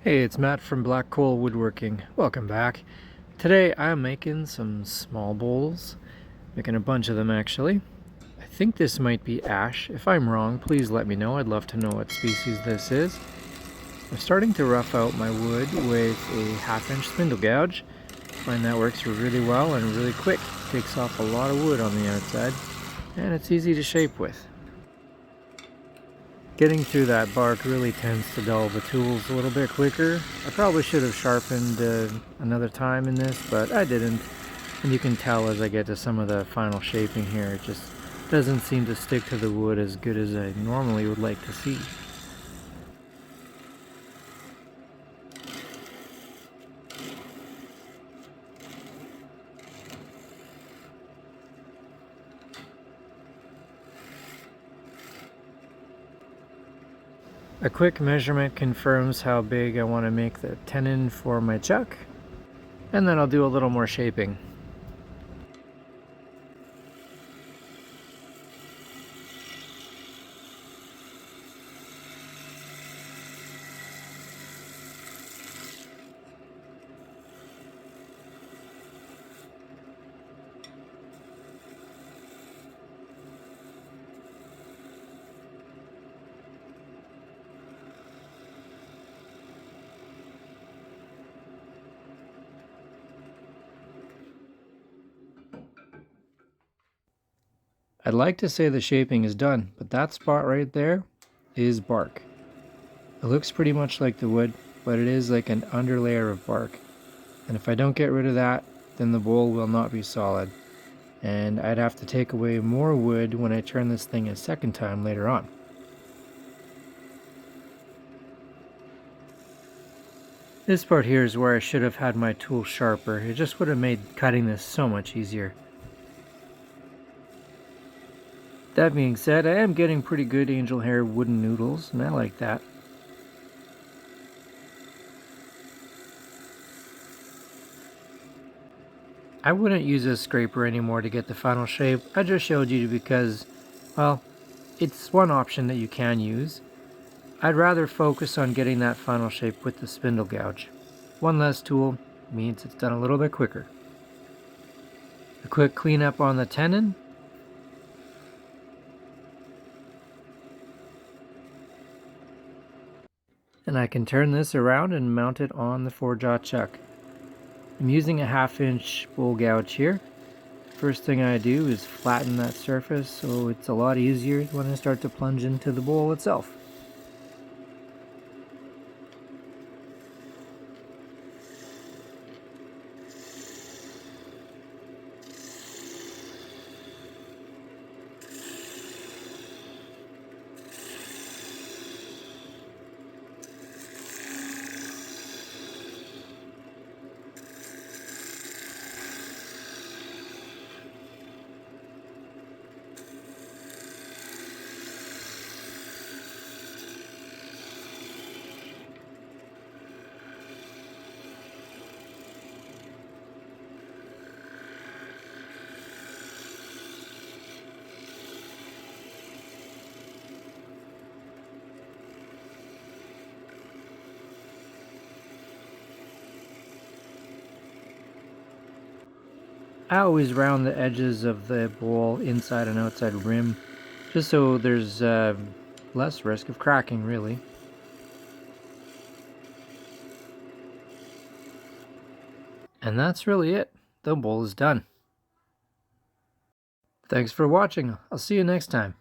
Hey, it's Matt from Black Coal Woodworking. Welcome back. Today I'm making some small bowls. Making a bunch of them actually. I think this might be ash. If I'm wrong, please let me know. I'd love to know what species this is. I'm starting to rough out my wood with a 1/2 inch spindle gouge. I find that works really well and really quick. Takes off a lot of wood on the outside, and it's easy to shape with. Getting through that bark really tends to dull the tools a little bit quicker. I probably should have sharpened another time in this, but I didn't. And you can tell as I get to some of the final shaping here, it just doesn't seem to stick to the wood as good as I normally would like to see. A quick measurement confirms how big I want to make the tenon for my chuck, and then I'll do a little more shaping. I'd like to say the shaping is done, but that spot right there is bark. It looks pretty much like the wood, but it is like an underlayer of bark. And if I don't get rid of that, then the bowl will not be solid. And I'd have to take away more wood when I turn this thing a second time later on. This part here is where I should have had my tool sharper. It just would have made cutting this so much easier. That being said, I am getting pretty good angel hair wooden noodles, and I like that. I wouldn't use a scraper anymore to get the final shape. I just showed you because, well, it's one option that you can use. I'd rather focus on getting that final shape with the spindle gouge. One less tool means it's done a little bit quicker. A quick cleanup on the tenon. And I can turn this around and mount it on the 4-jaw chuck. I'm using a 1/2 inch bowl gouge here. First thing I do is flatten that surface so it's a lot easier when I start to plunge into the bowl itself. I always round the edges of the bowl inside and outside rim, just so there's less risk of cracking, really. And that's really it. The bowl is done. Thanks for watching. I'll see you next time.